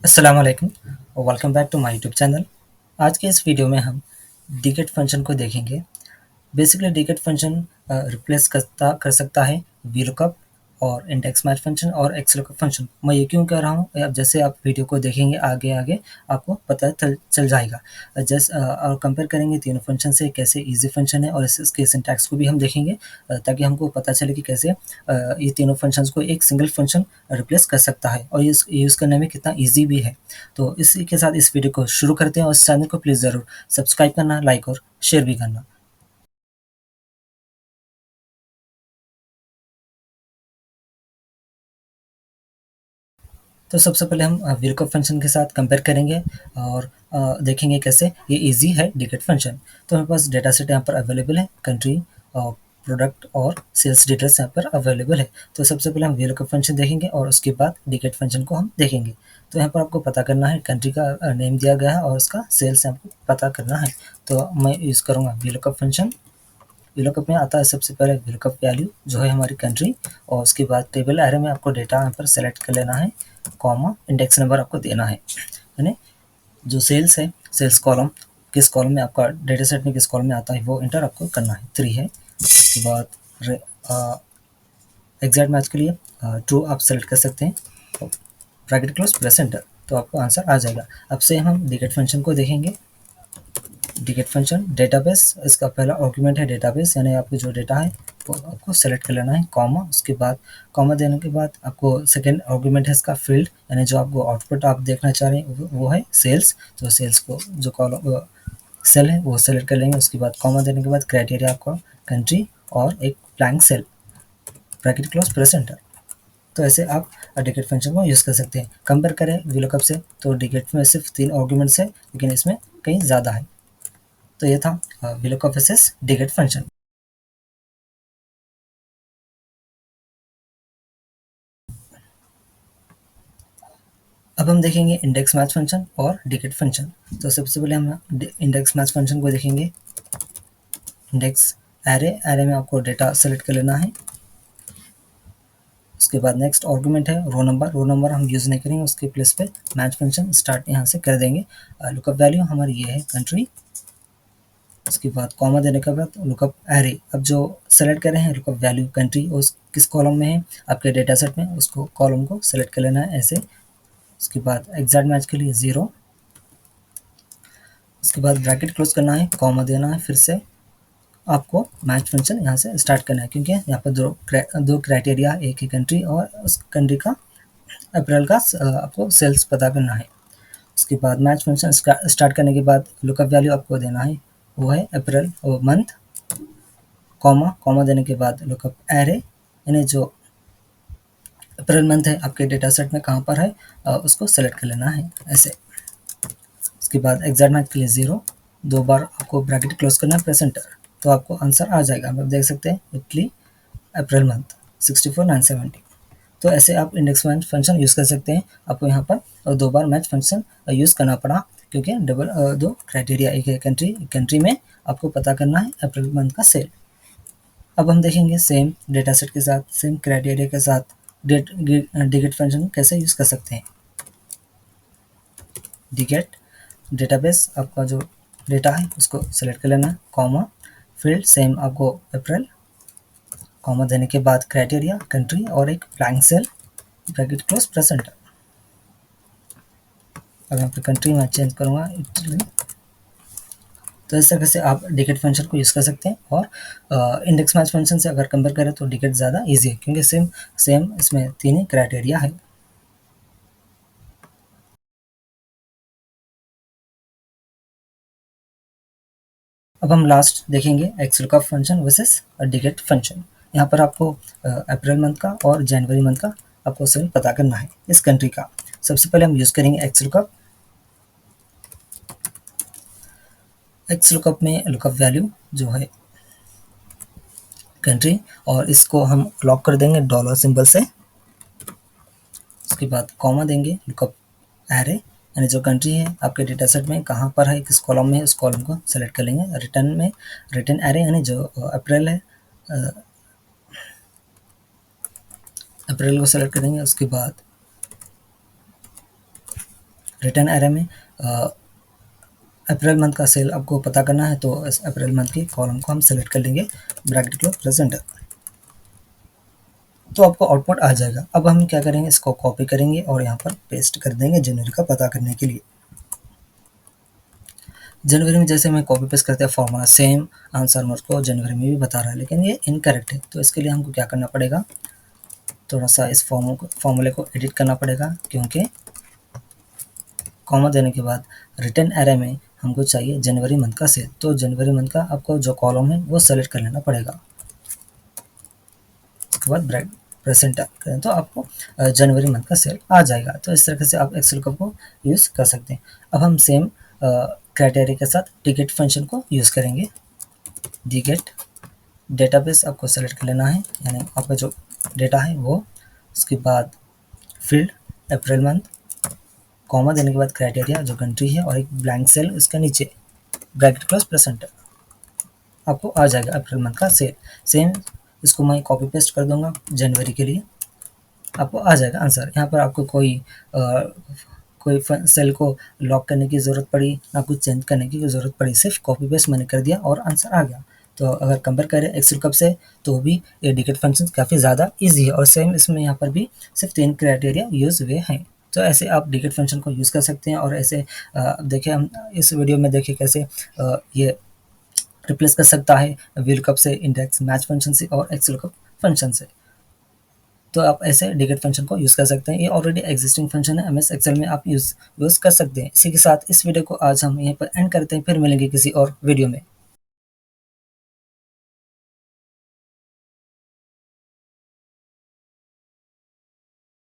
अस्सलाम वालेकुम और welcome back to my YouTube channel. आज के इस वीडियो में हम डिकेट फंक्शन को देखेंगे। बेसिकली डिकेट फंक्शन रिप्लेस कर सकता है वीलुकअप और इंडेक्स मैच फंक्शन और एक्सलुकअप फंक्शन। मैं ये क्यों कह रहा हूँ, अब जैसे आप वीडियो को देखेंगे आगे आगे आपको पता चल जाएगा। और कंपेयर करेंगे तीनों फंक्शन से कैसे इजी फंक्शन है, और इसके सिंटैक्स को भी हम देखेंगे ताकि हमको पता चले कि कैसे ये तीनों फंक्शंस को एक सिंगल फंक्शन रिप्लेस कर सकता है और ये यूज़ करने में कितना ईजी भी है। तो इसी के साथ इस वीडियो को शुरू करते हैं और इस चैनल को प्लीज़ ज़रूर सब्सक्राइब करना, लाइक और शेयर भी करना। तो सबसे पहले हम VLOOKUP फंक्शन के साथ कंपेयर करेंगे और देखेंगे कैसे ये इजी है डिकेट फंक्शन। तो हमारे पास डेटा सेट यहाँ पर अवेलेबल है, कंट्री और प्रोडक्ट और सेल्स डिटेल्स यहाँ पर अवेलेबल है। तो सबसे पहले हम VLOOKUP फंक्शन देखेंगे और उसके बाद डिकेट फंक्शन को हम देखेंगे। तो यहाँ पर आपको पता करना है, कंट्री का नेम दिया गया है और उसका सेल्स आपको पता करना है। तो मैं यूज़ करूँगा VLOOKUP फंक्शन। VLOOKUP में आता है सबसे पहले VLOOKUP वैल्यू जो है हमारी कंट्री, और उसके बाद टेबल एरे में आपको डेटा यहाँ पर सेलेक्ट कर लेना है, कॉमा इंडेक्स नंबर आपको देना है। यानी जो सेल्स है, सेल्स कॉलम किस कॉलम में आपका डेटा सेट में किस कॉलम में आता है वो इंटर आपको करना है, 3 है। उसके बाद एग्जैक्ट मैच के लिए ट्रू आप सेलेक्ट कर सकते हैं, ब्रैकेट क्लोज प्रेस एंटर, तो आपको आंसर आ जाएगा। अब से हम डिकेट फंक्शन को देखेंगे। डिकेट फंक्शन डेटाबेस, इसका पहला आर्गुमेंट है डेटाबेस, यानी आपको जो डेटा है वो आपको सेलेक्ट कर लेना है, कॉमा, उसके बाद कॉमा देने के बाद आपको सेकंड आर्गुमेंट है इसका फील्ड, यानी जो आपको आउटपुट आप देखना चाह रहे हैं वो है सेल्स। तो सेल्स को जो कॉलम सेल है वो सेलेक्ट कर लेंगे। उसके बाद कॉमा देने के बाद क्राइटेरिया आपका कंट्री और एक blank cell, bracket close press enter. तो ऐसे आप डिकेट फंक्शन को यूज़ कर सकते हैं। कंपेयर करें वीलुकअप से तो डिकेट में सिर्फ 3 आर्गुमेंट्स है, लेकिन इसमें कहीं ज़्यादा है। तो ये था VLOOKUP वर्सेस डिकेट फंक्शन। अब हम देखेंगे इंडेक्स मैच फंक्शन और डिकेट फंक्शन। तो सबसे पहले हम इंडेक्स मैच फंक्शन को देखेंगे। इंडेक्स एरे, एरे में आपको डेटा सेलेक्ट कर लेना है। उसके बाद नेक्स्ट आर्गुमेंट है रो नंबर, रो नंबर हम यूज़ नहीं करेंगे, उसके प्लेस पे मैच फंक्शन स्टार्ट यहाँ से कर देंगे। लुकअप वैल्यू हमारी ये है कंट्री। उसके बाद कॉमा देने के बाद लुकअप एरे, अब जो सेलेक्ट कर रहे हैं लुकअप वैल्यू कंट्री उस किस कॉलम में है आपके डेटा सेट में, उसको कॉलम को सेलेक्ट कर लेना है ऐसे। उसके बाद एग्जैक्ट मैच के लिए 0, उसके बाद ब्रैकेट क्लोज करना है, कॉमा देना है, फिर से आपको मैच फंक्शन यहाँ से स्टार्ट करना है, क्योंकि यहाँ पर दो क्राइटेरिया, एक है कंट्री और उस कंट्री का अप्रैल का आपको सेल्स पता करना है। उसके बाद मैच फंक्शन स्टार्ट करने के बाद लुकअप वैल्यू आपको देना है, वो है अप्रैल और मंथ, कॉमा, कॉमा देने के बाद लुकअप एरे, यानी जो अप्रैल मंथ है आपके डेटा सेट में कहाँ पर है उसको सेलेक्ट कर लेना है ऐसे। उसके बाद एग्जैक्ट मैच के लिए 0, 2 बार आपको ब्रैकेट क्लोज करना है, प्रेस एंटर, तो आपको आंसर आ जाएगा। आप देख सकते हैं इटली अप्रैल मंथ 64,970। तो ऐसे आप इंडेक्स मैच फंक्शन यूज़ कर सकते हैं। आपको यहाँ पर 2 बार मैच फंक्शन यूज़ करना पड़ा, क्योंकि दो क्राइटेरिया, एक है कंट्री, कंट्री में आपको पता करना है अप्रैल मंथ का सेल। अब हम देखेंगे सेम डेटा सेट के साथ, सेम क्राइटेरिया के साथ डिकेट फंक्शन कैसे यूज़ कर सकते हैं। डिकेट डेटाबेस, आपका जो डेटा है उसको सेलेक्ट कर लेना, कॉमा, फील्ड सेम आपको अप्रैल, कॉमा देने के बाद क्राइटेरिया कंट्री और एक blank cell, bracket close press enter. अब यहाँ पे कंट्री में चेंज करूँगा इटली। तो इस तरह से आप डिकेट फंक्शन को यूज़ कर सकते हैं। और इंडेक्स मैच फंक्शन से अगर कंपेयर करें तो डिकेट ज़्यादा ईजी है, क्योंकि सेम सेम इसमें 3 ही क्राइटेरिया है। अब हम लास्ट देखेंगे एक्सलुकअप फंक्शन वर्सेस डिकेट फंक्शन। यहाँ पर आपको अप्रैल मंथ का और जनवरी मंथ का आपको सेल पता करना है इस कंट्री का। सबसे पहले हम यूज़ करेंगे एक्सलुकअप। एक्सलुकअप में लुकअप वैल्यू जो है कंट्री, और इसको हम लॉक कर देंगे डॉलर सिंबल से। उसके बाद कॉमा देंगे, लुकअप एरे, यानी जो कंट्री है आपके डेटा सेट में कहाँ पर है, किस कॉलम में है, उस कॉलम को सेलेक्ट कर लेंगे। रिटर्न में रिटर्न एरे, यानी जो अप्रैल है अप्रैल को सेलेक्ट करेंगे। उसके बाद रिटर्न एरे में अप्रैल मंथ का सेल आपको पता करना है, तो इस अप्रैल मंथ की कॉलम को हम सेलेक्ट कर लेंगे, ब्रैकेट क्लोज प्रेजेंट, तो आपको आउटपुट आ जाएगा। अब हम क्या करेंगे, इसको कॉपी करेंगे और यहाँ पर पेस्ट कर देंगे जनवरी का पता करने के लिए। जनवरी में जैसे मैं कॉपी पेस्ट करते हैं फॉर्मूला सेम आंसर मुझको जनवरी में भी बता रहा है, लेकिन ये इनकरेक्ट है। तो इसके लिए हमको क्या करना पड़ेगा, थोड़ा सा इस फॉर्मूले को एडिट करना पड़ेगा, क्योंकि कॉमा देने के बाद रिटर्न एरे में हमको चाहिए जनवरी मंथ का सेल। तो जनवरी मंथ का आपको जो कॉलम है वो सेलेक्ट कर लेना पड़ेगा। उसके बाद ब्रैकेट प्रेजेंट करें तो आपको जनवरी मंथ का सेल आ जाएगा। तो इस तरीके से आप एक्सेल को यूज़ कर सकते हैं। अब हम सेम क्राइटेरिया के साथ डिगेट फंक्शन को यूज़ करेंगे। डिगेट डेटाबेस आपको सेलेक्ट कर लेना है, यानी आपका जो डेटा है वो, उसके बाद फील्ड अप्रैल मंथ, कॉमा देने के बाद क्राइटेरिया जो कंट्री है और एक ब्लैंक सेल इसके नीचे, ब्रैकेट क्लोज प्रेजेंट, आपको आ जाएगा अप्रैल मंथ का सेल। सेम इसको मैं कॉपी पेस्ट कर दूंगा जनवरी के लिए, आपको आ जाएगा आंसर। यहाँ पर आपको कोई सेल को लॉक करने की ज़रूरत पड़ी ना कुछ चेंज करने की ज़रूरत पड़ी, सिर्फ कॉपी पेस्ट मैंने कर दिया और आंसर आ गया। तो अगर कंपेयर करें एक्सेल कप से तो भी ये डिकेट फंक्शन काफ़ी ज़्यादा ईजी है, और सेम इसमें यहाँ पर भी सिर्फ 3 क्राइटेरिया यूज़ हुए हैं। तो ऐसे आप डिकेट फंक्शन को यूज़ कर सकते हैं। और ऐसे देखिए, हम इस वीडियो में देखें कैसे ये रिप्लेस कर सकता है व्हील कप से, इंडेक्स मैच फंक्शन से और एक्सेल कप फंक्शन से। तो आप ऐसे डिगेट फंक्शन को यूज़ कर सकते हैं। ये ऑलरेडी एग्जिस्टिंग फंक्शन है, एमएस एक्सेल में आप यूज़ कर सकते हैं। इसी के साथ इस वीडियो को आज हम यहीं पर एंड करते हैं, फिर मिलेंगे किसी और वीडियो में।